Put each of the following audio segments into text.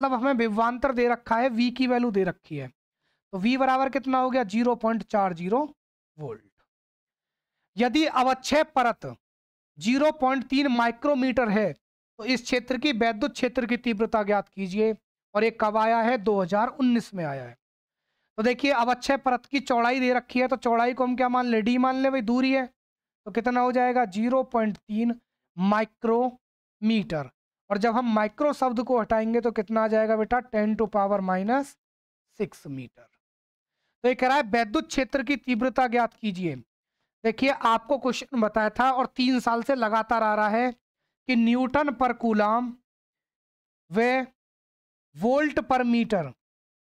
मतलब हमें विभवांतर दे रखा है, V की वैल्यू दे रखी है, तो V बराबर कितना हो गया 0.40 वोल्ट। यदि अवक्षय परत 0.3 माइक्रोमीटर है तो इस क्षेत्र की वैद्युत क्षेत्र की तीव्रता ज्ञात कीजिए। और ये कब आया है? 2019 में आया है। तो देखिए अवक्षय परत की चौड़ाई दे रखी है, तो चौड़ाई को हम क्या मान ले? डी मान ले भाई, दूरी है, तो कितना हो जाएगा 0.3 माइक्रोमीटर। और जब हम माइक्रो शब्द को हटाएंगे तो कितना आ जाएगा बेटा? 10⁻⁻6 मीटर। तो ये कह रहा है वैद्युत क्षेत्र की तीव्रता ज्ञात कीजिए। देखिए आपको क्वेश्चन बताया था और 3 साल से लगातार आ रहा है कि न्यूटन पर कूलाम व वोल्ट पर मीटर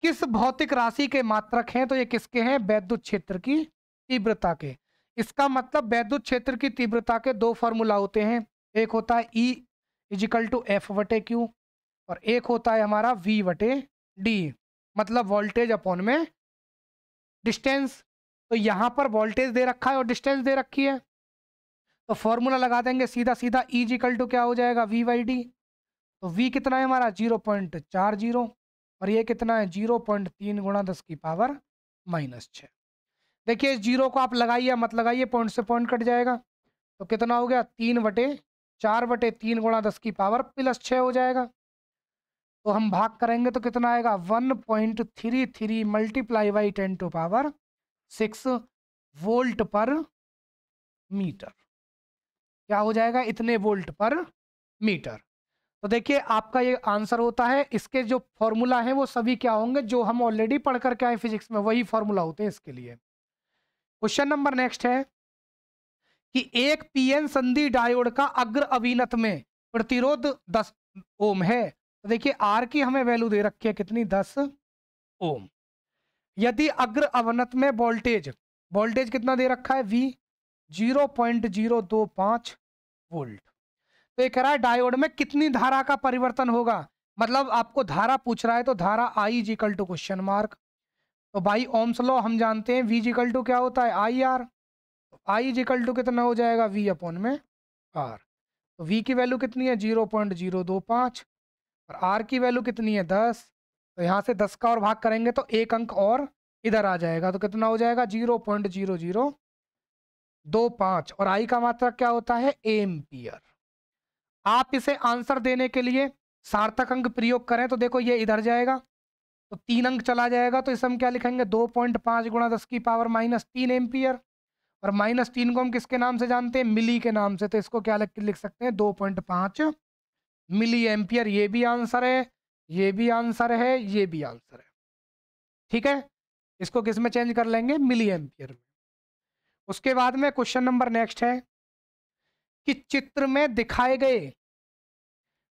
किस भौतिक राशि के मात्रक हैं? तो ये किसके हैं? वैद्युत क्षेत्र की तीव्रता के। इसका मतलब वैद्युत क्षेत्र की तीव्रता के दो फॉर्मूला होते हैं, एक होता है E = F/Q और एक होता है हमारा V/D, मतलब वोल्टेज अपॉन में डिस्टेंस। तो यहाँ पर वोल्टेज दे रखा है और डिस्टेंस दे रखी है, तो फॉर्मूला लगा देंगे सीधा सीधा। E = क्या हो जाएगा? V/D। तो V कितना है हमारा? 0.40 और ये कितना है? 0.3 × 10⁻⁻6। देखिए इस जीरो को आप लगाइए मत लगाइए, पॉइंट से पॉइंट कट जाएगा, तो कितना हो गया? 3/4/3 × 10⁻6 हो जाएगा। तो हम भाग करेंगे तो कितना आएगा? 1.33 × 10⁻6 वोल्ट पर मीटर। क्या हो जाएगा? इतने वोल्ट पर मीटर। तो देखिए आपका ये आंसर होता है। इसके जो फॉर्मूला है वो सभी क्या होंगे? जो हम ऑलरेडी पढ़ करके आए फिजिक्स में, वही फॉर्मूला होते हैं इसके लिए। क्वेश्चन नंबर नेक्स्ट है कि एक पीएन संधि डायोड का अग्र अभिनत में प्रतिरोध 10 ओम है। तो देखिए आर की हमें वैल्यू दे रखी है कितनी? 10 ओम। यदि अग्र अवनत में वोल्टेज कितना दे रखा है? V 0.025 volt. तो ये कह रहा है डायोड में कितनी धारा का परिवर्तन होगा? मतलब आपको धारा पूछ रहा है, तो धारा I = क्वेश्चन मार्क। तो भाई ओम्स लॉ हम जानते हैं, V = क्या होता है? IR। I = कितना हो जाएगा? V/R। तो V की वैल्यू कितनी है? 0.025 और R की वैल्यू कितनी है? 10। तो यहाँ से 10 का और भाग करेंगे तो एक अंक और इधर आ जाएगा, तो कितना हो जाएगा? 0.0025 और I का मात्रक क्या होता है? एम्पियर। आप इसे आंसर देने के लिए सार्थक अंक प्रयोग करें तो देखो ये इधर जाएगा तो 3 अंक चला जाएगा, तो इसे हम क्या लिखेंगे? 2.5 × 10⁻³ एम्पियर। और -3 को हम किसके नाम से जानते हैं? मिली के नाम से। तो इसको क्या लिख सकते हैं? 2.5 मिली एम्पियर। ये भी आंसर है, ये भी आंसर है, ये भी आंसर है। ठीक है, इसको किस में चेंज कर लेंगे? मिली एम्पियर में। उसके बाद में क्वेश्चन नंबर नेक्स्ट है कि चित्र में दिखाए गए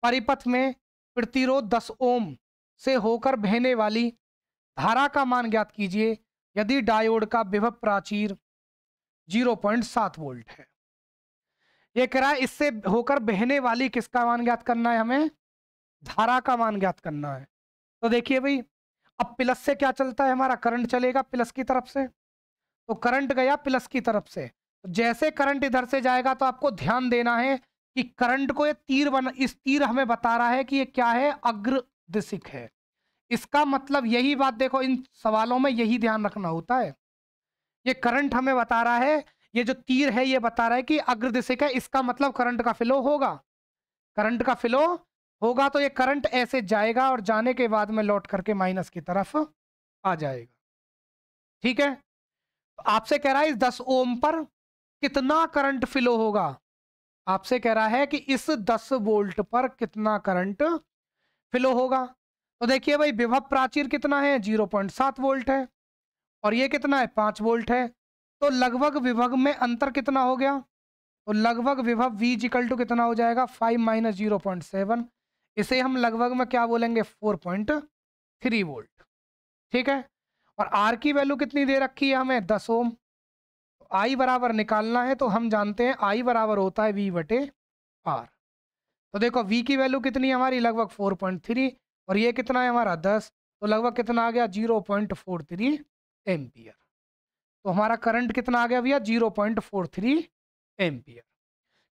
परिपथ में प्रतिरोध 10 ओम से होकर बहने वाली धारा का मान ज्ञात कीजिए यदि डायोड का विभव प्राचीर 0.7 वोल्ट है। ये कह रहा है इससे होकर बहने वाली किसका मान ज्ञात करना है? हमें धारा का मान ज्ञात करना है। तो देखिए भाई, अब प्लस से क्या चलता है? हमारा करंट चलेगा प्लस की तरफ से, तो करंट गया प्लस की तरफ से। तो जैसे करंट इधर से जाएगा तो आपको ध्यान देना है कि करंट को ये इस तीर हमें बता रहा है कि ये क्या है? अग्र दिशिक है। इसका मतलब यही बात देखो, इन सवालों में यही ध्यान रखना होता है। ये करंट हमें बता रहा है, ये जो तीर है ये बता रहा है कि अग्र दिशिक है, इसका मतलब करंट का फ्लो होगा। करंट का फ्लो होगा तो ये करंट ऐसे जाएगा और जाने के बाद में लौट करके माइनस की तरफ आ जाएगा। ठीक है, तो आपसे कह रहा है इस 10 ओम पर कितना करंट फ्लो होगा? आपसे कह रहा है कि इस 10 वोल्ट पर कितना करंट फ्लो होगा। तो देखिए भाई विभव प्राचीर कितना है? 0.7 वोल्ट है और ये कितना है? 5 वोल्ट है। तो लगभग विभव में अंतर कितना हो गया? तो लगभग विभव V = कितना हो जाएगा? 5 - 0.7। इसे हम लगभग में क्या बोलेंगे? 4.3 वोल्ट। ठीक है, और R की वैल्यू कितनी दे रखी है हमें? 10 ओम। तो I बराबर निकालना है तो हम जानते हैं I बराबर होता है V/R। तो देखो V की वैल्यू कितनी है हमारी? लगभग 4.3 और ये कितना है हमारा? 10। तो लगभग कितना आ गया? 0.43 एम्पियर। तो हमारा करंट कितना आ गया भैया? 0.43 एम्पियर।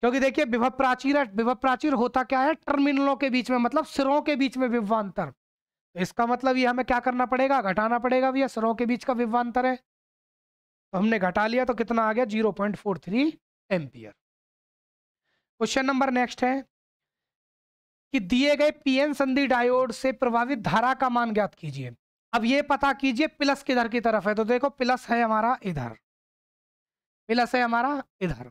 क्योंकि देखिए विभव प्राचीर है, विभव प्राचीर होता क्या है, टर्मिनलों के बीच में, मतलब सिरों के बीच में विभवांतर। तो इसका मतलब ये हमें क्या करना पड़ेगा, घटाना पड़ेगा भैया, सिरों के बीच का विभवांतर है। तो हमने घटा लिया तो कितना आ गया, 0.43 एम्पियर। क्वेश्चन नंबर नेक्स्ट है कि दिए गए पीएन संधि डायोड से प्रभावित धारा का मान ज्ञात कीजिए। अब ये पता कीजिए प्लस किधर की तरफ है। तो देखो प्लस है हमारा इधर, प्लस है हमारा इधर,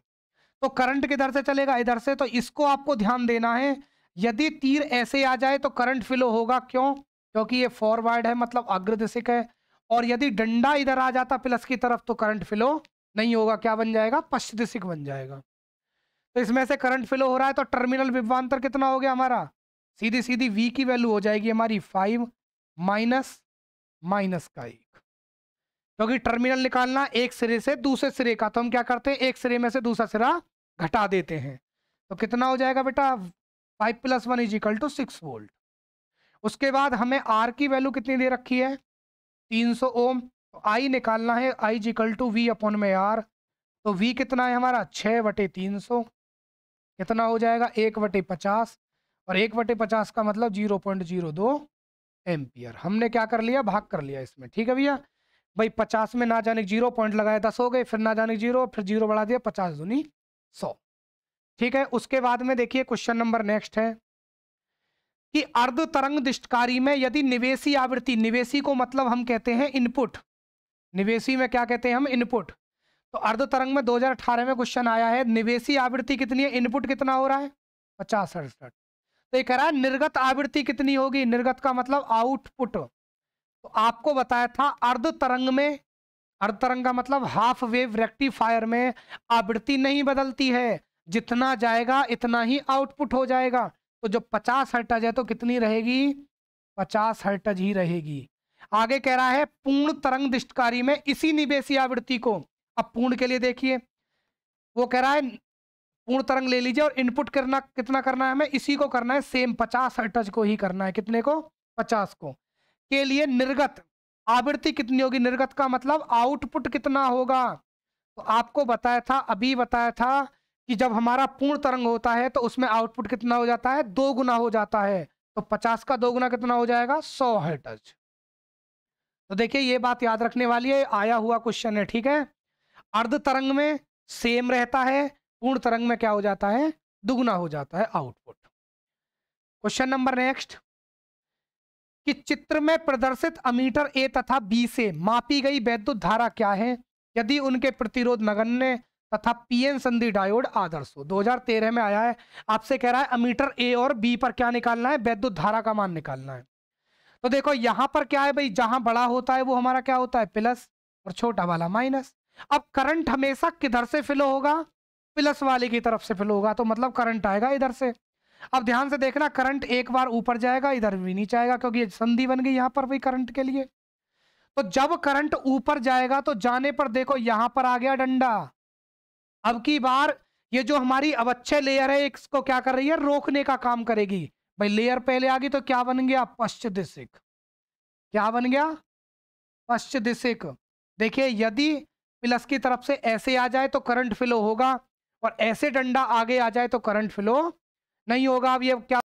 तो करंट किधर से चलेगा, इधर से। तो इसको आपको ध्यान देना है, यदि तीर ऐसे आ जाए तो करंट फ्लो होगा। क्यों? क्योंकि ये फॉरवर्ड है, मतलब अग्रदिशिक है। और यदि डंडा इधर आ जाता प्लस की तरफ तो करंट फ्लो नहीं होगा, क्या बन जाएगा, पश्चिदिशिक बन जाएगा। तो इसमें से करंट फ्लो हो रहा है, तो टर्मिनल विभवांतर कितना हो गया हमारा, सीधी सीधी V की वैल्यू हो जाएगी हमारी 5 माइनस माइनस का 1, क्योंकि टर्मिनल निकालना एक सिरे से दूसरे सिरे का, तो हम क्या करते हैं, एक सिरे में से दूसरा सिरा घटा देते हैं। तो कितना हो जाएगा बेटा, 5 + 1 = 6 वोल्ट। उसके बाद हमें R की वैल्यू कितनी दे रखी है, 300 ओम। तो I निकालना है, I = V/R। तो V कितना है हमारा, 6/300, कितना हो जाएगा, 1/50। और 1/50 का मतलब 0.02 एम्पियर। हमने क्या कर लिया, भाग कर लिया इसमें, ठीक है भैया। भाई 50 में ना जाने 0 पॉइंट लगाया 10 हो गए, फिर ना जाने 0, फिर 0 बढ़ा दिया, 50 दूनी 100, ठीक है। उसके बाद में देखिए क्वेश्चन नंबर नेक्स्ट है कि अर्ध तरंग दिष्टकारी में यदि निवेशी आवृत्ति, निवेशी को मतलब हम कहते हैं इनपुट, निवेशी में क्या कहते हैं हम, इनपुट। तो अर्ध तरंग में 2018 में क्वेश्चन आया है, निवेशी आवृत्ति कितनी है, इनपुट कितना हो रहा है, 50 हर्ट्ज। तो ये कह रहा है निर्गत आवृत्ति कितनी होगी, निर्गत का मतलब आउटपुट। तो आपको बताया था अर्ध तरंग में, अर्ध तरंग का मतलब हाफ वेव रेक्टिफायर में आवृत्ति नहीं बदलती है, जितना जाएगा इतना ही आउटपुट हो जाएगा। तो जो 50 हर्ट्ज है तो कितनी रहेगी, 50 हर्ट्ज ही रहेगी। आगे कह रहा है पूर्ण तरंग दिष्टकारी में इसी निवेशी आवृत्ति को, अब पूर्ण के लिए देखिए वो कह रहा है पूर्ण तरंग ले लीजिए और इनपुट करना कितना करना है हमें, इसी को करना है, सेम 50 हर्ट्ज को ही करना है। कितने को, 50 को। के लिए निर्गत आवृत्ति कितनी होगी, निर्गत का मतलब आउटपुट कितना होगा। तो आपको बताया था, अभी बताया था कि जब हमारा पूर्ण तरंग होता है तो उसमें आउटपुट कितना हो जाता है, 2 गुना हो जाता है। तो 50 का 2 गुना कितना हो जाएगा, 100 हर्ट्ज। तो देखिए ये बात याद रखने वाली है, आया हुआ क्वेश्चन है, ठीक है। अर्ध तरंग में सेम रहता है, पूर्ण तरंग में क्या हो जाता है, दुगुना हो जाता है आउटपुट। क्वेश्चन नंबर नेक्स्ट कि चित्र में प्रदर्शित अमीटर ए तथा बी से मापी गई वैद्युत धारा क्या है यदि उनके प्रतिरोध नगण्य तथा पीएन संधि डायोड आदर्श हो। 2013 में आया है, आपसे कह रहा है अमीटर ए और बी पर क्या निकालना है, वैद्युत धारा का मान निकालना है। तो देखो यहां पर क्या है भाई, जहां बड़ा होता है वो हमारा क्या होता है, प्लस, और छोटा वाला माइनस। अब करंट हमेशा किधर से फ्लो होगा, प्लस वाले की तरफ से फ्लो होगा, तो मतलब करंट आएगा इधर से। अब ध्यान से देखना, करंट एक बार ऊपर जाएगा, इधर भी नीचे आएगा, क्योंकि ये संधि बन गई यहां पर भी करंट के लिए। तो जब करंट ऊपर जाएगा तो जाने पर देखो यहां पर आ गया डंडा। अब की बार ये जो हमारी अवच्छय लेयर है इसको क्या कर रही है, रोकने का काम करेगी। भाई लेयर पहले आ गई तो क्या बन गया, पश्चिदिशिक। क्या बन गया, पश्चिदिशिक। देखिए यदि प्लस की तरफ से ऐसे आ जाए तो करंट फ्लो होगा, और ऐसे डंडा आगे आ जाए तो करंट फ्लो नहीं होगा। अब ये क्या